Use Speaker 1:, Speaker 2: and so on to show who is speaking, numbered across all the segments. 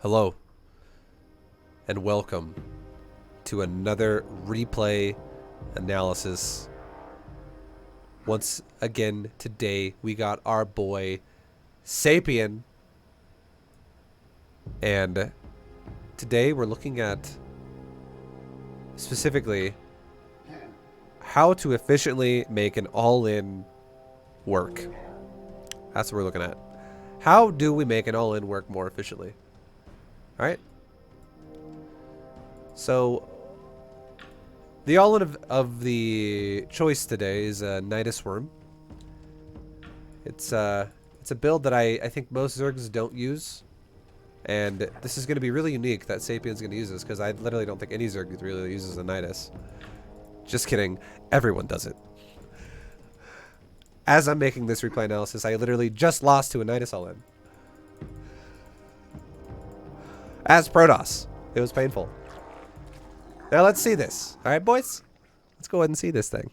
Speaker 1: Hello, and welcome to another replay analysis. Once again, today we got our boy Sapien, and today we're looking at specifically how to efficiently make an all-in work. That's what we're looking at. How do we make an all-in work more efficiently? All right. So the all-in of the choice today is a Nydus worm. It's a build that I think most Zergs don't use, and this is going to be really unique that Sapien's going to use this because I literally don't think any Zerg really uses a Nydus. Just kidding, everyone does it. As I'm making this replay analysis, I literally just lost to a Nydus all-in. As Protoss. It was painful. Now let's see this. Alright, boys? Let's go ahead and see this thing.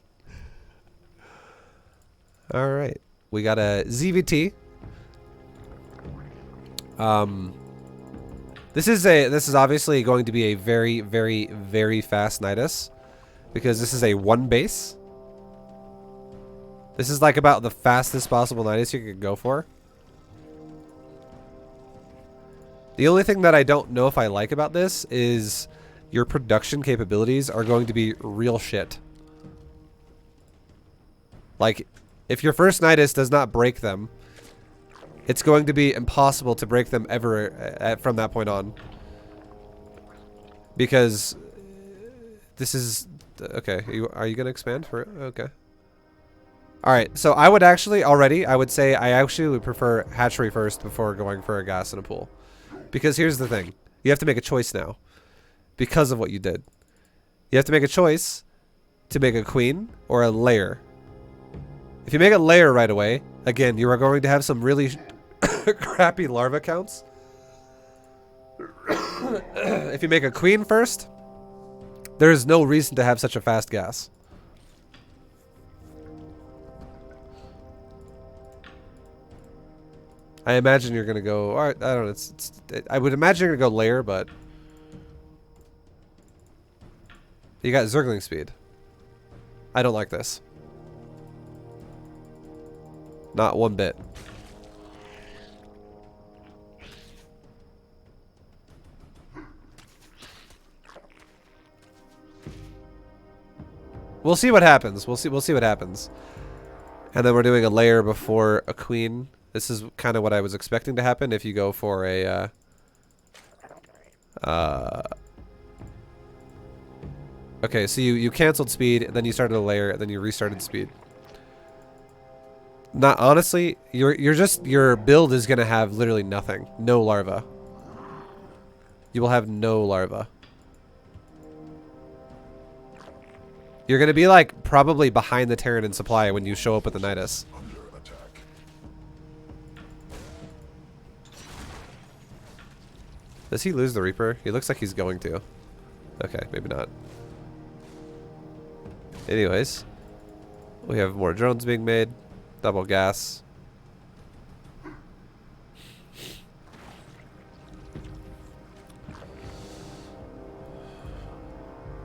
Speaker 1: Alright. We got a ZvT. This is obviously going to be a very, very, very fast Nydus. Because this is a one base. This is like about the fastest possible Nydus you could go for. The only thing that I don't know if I like about this is your production capabilities are going to be real shit. Like, if your first Nydus does not break them, it's going to be impossible to break them ever from that point on. Because this is... Okay, are you going to expand for it? Okay. Alright, so I would actually I would say I actually would prefer hatchery first before going for a gas in a pool. Because here's the thing. You have to make a choice now. Because of what you did. You have to make a choice to make a queen or a layer. If you make a layer right away, again, you are going to have some really crappy larva counts. If you make a queen first, there is no reason to have such a fast gas. I imagine you're gonna go. All right, I don't know. I would imagine you're gonna go layer, but you got Zergling speed. I don't like this. Not one bit. We'll see what happens. We'll see what happens. And then we're doing a layer before a queen. This is kind of what I was expecting to happen if you go for a okay, so you canceled speed, then you started a layer, and then you restarted speed. Not honestly, your build is gonna have literally nothing. No larva. You will have no larva. You're gonna be like probably behind the Terran in supply when you show up with the Nydus. Does he lose the Reaper? He looks like he's going to. Okay, maybe not. Anyways, we have more drones being made. Double gas.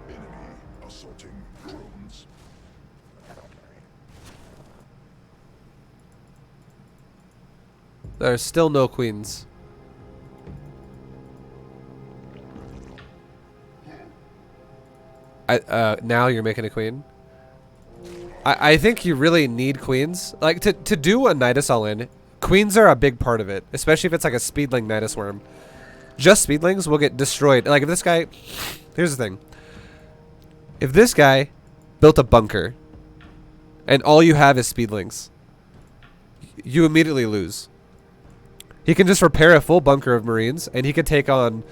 Speaker 2: Enemy assaulting drones.
Speaker 1: There's still no queens. Now you're making a queen. I think you really need queens. Like, to do a Nydus all-in, queens are a big part of it. Especially if it's like a speedling Nydus worm. Just speedlings will get destroyed. Like, if this guy... Here's the thing. If this guy built a bunker, and all you have is speedlings, you immediately lose. He can just repair a full bunker of marines, and he could take on...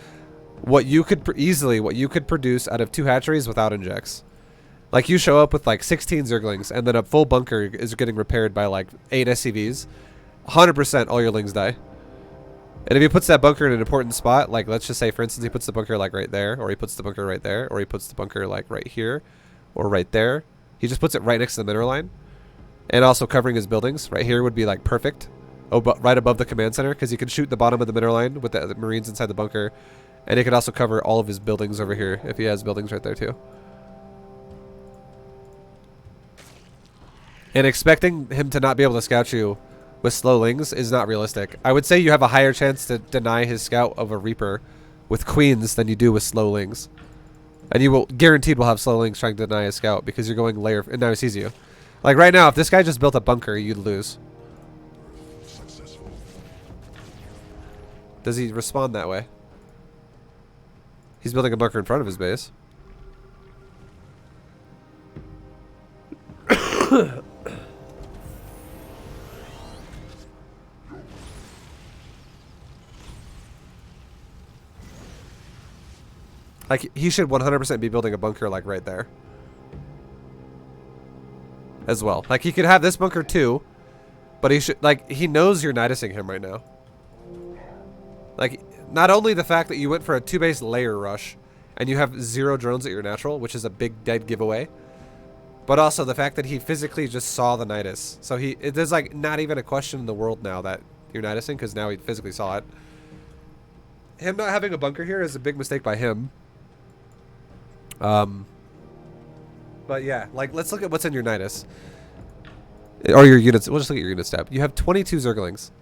Speaker 1: what you could produce out of 2 hatcheries without injects. Like, you show up with like 16 Zerglings, and then a full bunker is getting repaired by like 8 SCVs. 100% all your lings die. And if he puts that bunker in an important spot, like let's just say for instance he puts the bunker like right there, or he puts the bunker right there, or he puts the bunker like right here, or right there. He just puts it right next to the mineral line. And also covering his buildings. Right here would be like perfect. right above the command center, because he can shoot the bottom of the middle line with the Marines inside the bunker. And he could also cover all of his buildings over here if he has buildings right there too. And expecting him to not be able to scout you with slow lings is not realistic. I would say you have a higher chance to deny his scout of a Reaper with queens than you do with slow lings. And you will guaranteed will have slow lings trying to deny his scout because you're going layer and now he sees you. Like right now, if this guy just built a bunker, you'd lose.
Speaker 2: Successful.
Speaker 1: Does he respond that way? He's building a bunker in front of his base. Like, he should 100% be building a bunker, like, right there. As well. Like, he could have this bunker, too. But he should, like, he knows you're Nydusing him right now. Like, not only the fact that you went for a 2-base layer rush, and you have 0 drones at your natural, which is a big dead giveaway. But also the fact that he physically just saw the Nydus. So there's, like, not even a question in the world now that you're Nydusing, because now he physically saw it. Him not having a bunker here is a big mistake by him. But yeah, like, let's look at what's in your Nydus. Or your units. We'll just look at your unit tab. You have 22 Zerglings.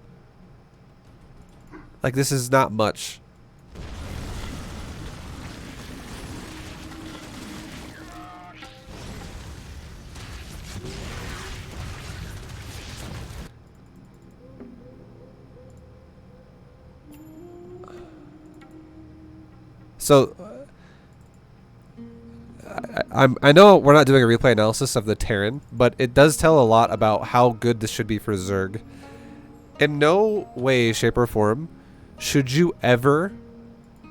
Speaker 1: Like, this is not much. So, I know we're not doing a replay analysis of the Terran, but it does tell a lot about how good this should be for Zerg. In no way, shape, or form should you ever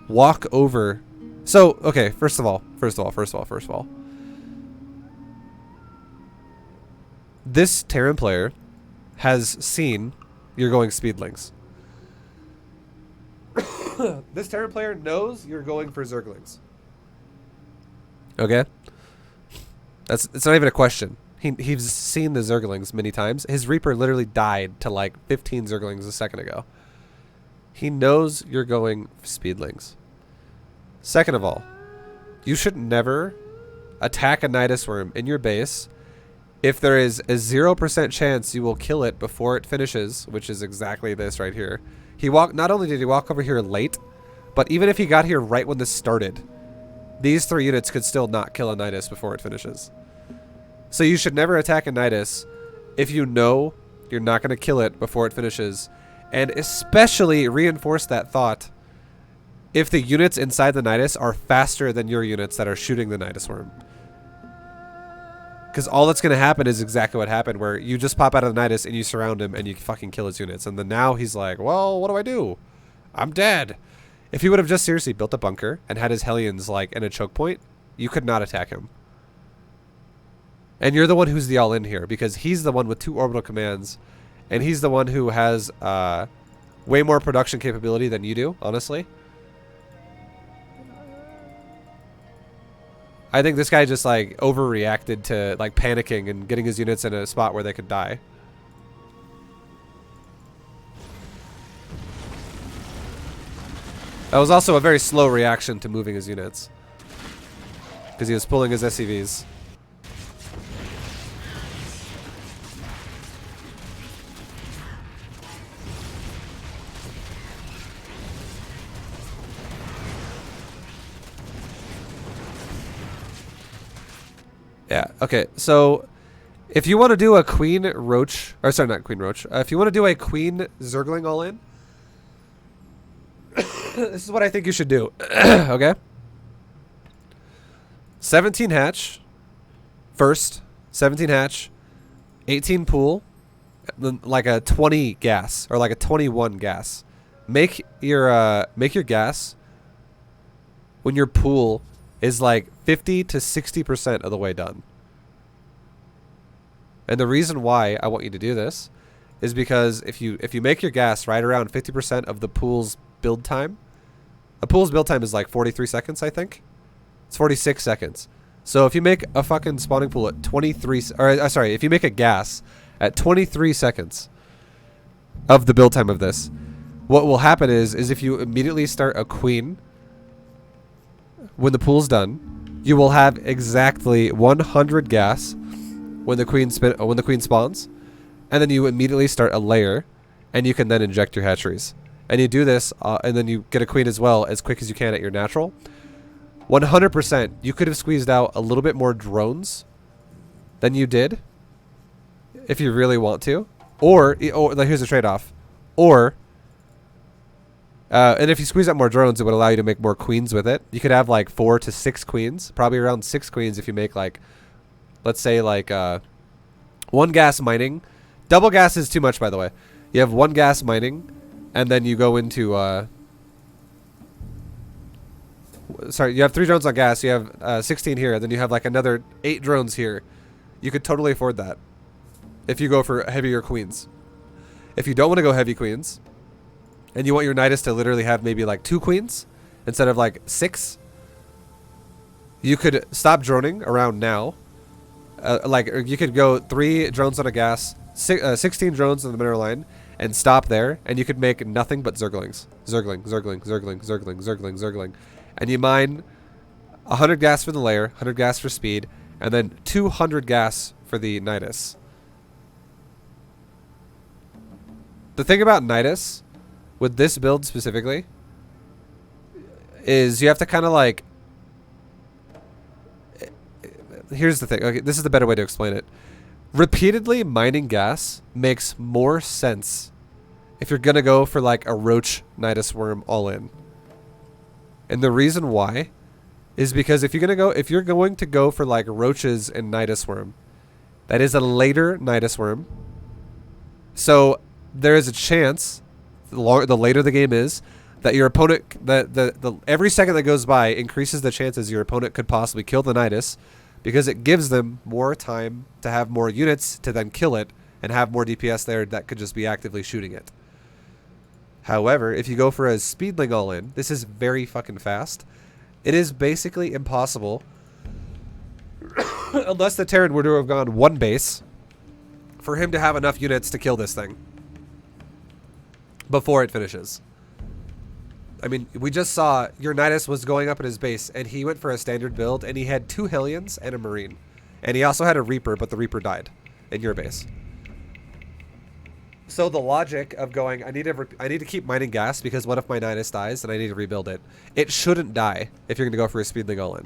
Speaker 1: walk over. So, okay, first of all. This Terran player has seen you're going speedlings. This Terran player knows you're going for Zerglings. Okay? It's not even a question. He's seen the Zerglings many times. His Reaper literally died to like 15 Zerglings a second ago. He knows you're going speedlings. Second of all, you should never attack a Nydus worm in your base if there is a 0% chance you will kill it before it finishes, which is exactly this right here. Not only did he walk over here late, but even if he got here right when this started, these 3 units could still not kill a Nydus before it finishes. So you should never attack a Nydus if you know you're not going to kill it before it finishes. And especially reinforce that thought if the units inside the Nydus are faster than your units that are shooting the Nydus worm. Because all that's going to happen is exactly what happened, where you just pop out of the Nydus and you surround him and you fucking kill his units. And then now he's like, well, what do I do? I'm dead. If he would have just seriously built a bunker and had his Hellions like in a choke point, you could not attack him. And you're the one who's the all-in here, because he's the one with 2 orbital commands, and he's the one who has way more production capability than you do, honestly. I think this guy just like overreacted to like panicking and getting his units in a spot where they could die. That was also a very slow reaction to moving his units, because he was pulling his SCVs. Yeah, okay, so if you want to do a Queen Roach, or sorry, not Queen Roach, if you want to do a Queen Zergling all-in, this is what I think you should do. Okay? 17 hatch, first, 17 hatch, 18 pool, then like a 20 gas, or like a 21 gas. Make your gas when your pool is like 50 to 60% of the way done. And the reason why I want you to do this is because if you make your gas right around 50% of the pool's build time, a pool's build time is like 43 seconds, I think. It's 46 seconds. So if you make a fucking spawning pool at 23, or sorry, if you make a gas at 23 seconds, of the build time of this. What will happen is if you immediately start a queen when the pool's done, you will have exactly 100 gas when the queen spawns, and then you immediately start a layer, and you can then inject your hatcheries. And you do this, and then you get a queen as well as quick as you can at your natural. 100%, you could have squeezed out a little bit more drones than you did if you really want to. Or here's a trade-off. And if you squeeze out more drones, it would allow you to make more queens with it. You could have like 4 to 6 queens, probably around 6 queens if you make like, let's say like 1 gas mining. Double gas is too much, by the way. You have 1 gas mining, and then you go into sorry, you have 3 drones on gas. You have 16 here, and then you have like another 8 drones here. You could totally afford that if you go for heavier queens. If you don't want to go heavy queens, and you want your Nydus to literally have maybe like 2 queens instead of like 6, you could stop droning around now. Like you could go 3 drones on a gas, 16 drones on the mineral line, and stop there, and you could make nothing but zerglings. Zergling. And you mine 100 gas for the layer, 100 gas for speed, and then 200 gas for the Nydus. The thing about Nydus, with this build specifically, is you have to kind of like... Here's the thing. Okay, this is the better way to explain it. Repeatedly mining gas makes more sense if you're going to go for like a roach Nydus worm all in. And the reason why is because if you're going to go for like roaches and Nydus worm, that is a later Nydus worm. So there is a chance, the later the game is, that your opponent, every second that goes by increases the chances your opponent could possibly kill the Nydus, because it gives them more time to have more units to then kill it and have more DPS there that could just be actively shooting it. However, if you go for a speedling all in, this is very fucking fast. It is basically impossible, unless the Terran were to have gone 1 base, for him to have enough units to kill this thing before it finishes. I mean, we just saw your Nydus was going up at his base, and he went for a standard build, and he had 2 Hellions and a Marine. And he also had a Reaper, but the Reaper died in your base. So the logic of going, I need to keep mining gas, because what if my Nydus dies and I need to rebuild it? It shouldn't die if you're going to go for a speedling all-in.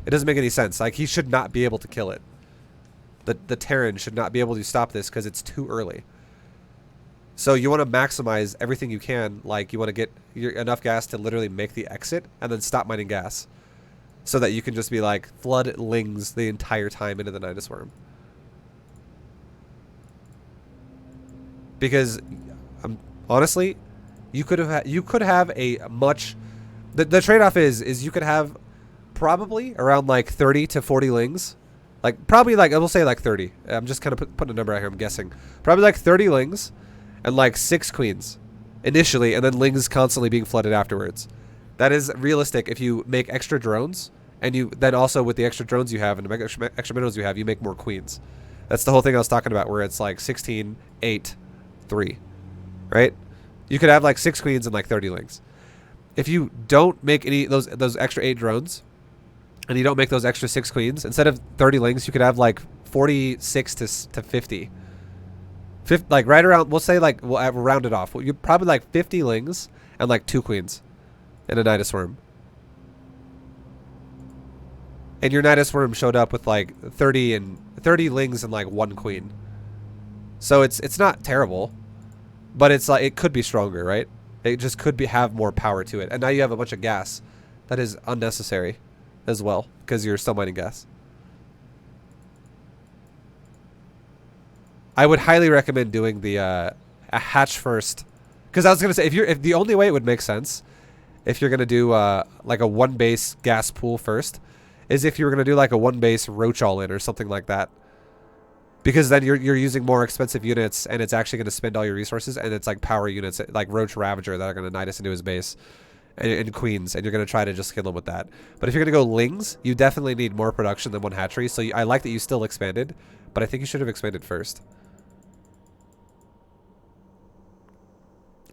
Speaker 1: It doesn't make any sense. Like, he should not be able to kill it. The Terran should not be able to stop this because it's too early. So you want to maximize everything you can. Like, you want to get enough gas to literally make the exit and then stop mining gas, so that you can just be like flood lings the entire time into the Nydus worm. Because honestly, you could have a much... The trade-off is you could have probably around like 30 to 40 lings. Like, probably like, I will say like 30. I'm just kind of putting a number out here, I'm guessing. Probably like 30 lings and like 6 queens initially, and then lings constantly being flooded afterwards. That is realistic if you make extra drones, and you then also with the extra drones you have and the extra minerals you have, you make more queens. That's the whole thing I was talking about, where it's like 16, 8, 3, right? You could have like 6 queens and like 30 lings. If you don't make any those extra 8 drones, and you don't make those extra 6 queens, instead of 30 lings, you could have like 46 to 50. Like right around, we'll say like, we'll round it off. You probably like 50 lings and like 2 queens in a Nydus worm. And your Nydus worm showed up with like 30 lings and like 1 queen. So it's not terrible, but it's like, it could be stronger, right? It just could have more power to it. And now you have a bunch of gas that is unnecessary as well, because you're still mining gas. I would highly recommend doing the a hatch first, because I was gonna say, if the only way it would make sense, if you're gonna do like a 1 base gas pool first, is if you were gonna do like a 1 base roach all in or something like that, because then you're using more expensive units, and it's actually gonna spend all your resources, and it's like power units like Roach Ravager that are gonna Nydus into his base, and queens, and you're gonna try to just kill him with that. But if you're gonna go lings, you definitely need more production than 1 hatchery. So I like that you still expanded, but I think you should have expanded first.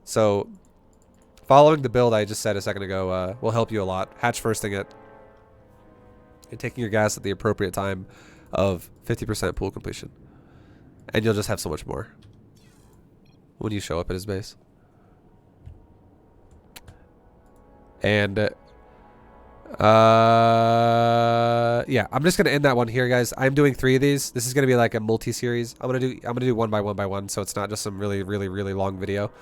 Speaker 1: So following the build I just said a second ago will help you a lot. Hatch firsting it and taking your gas at the appropriate time of 50% pool completion. And you'll just have so much more when you show up at his base. And yeah, I'm just gonna end that one here, guys. I'm doing 3 of these. This is gonna be like a multi-series. I'm gonna do one by one, so it's not just some really long video.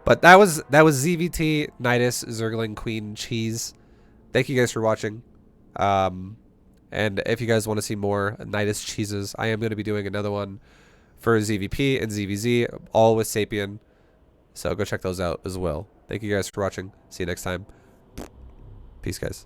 Speaker 1: But that was ZvT Nydus Zergling Queen Cheese. Thank you guys for watching. And if you guys want to see more Nydus cheeses, I am going to be doing another one for ZvP and ZvZ, all with Sapien. So go check those out as well. Thank you guys for watching. See you next time. Peace, guys.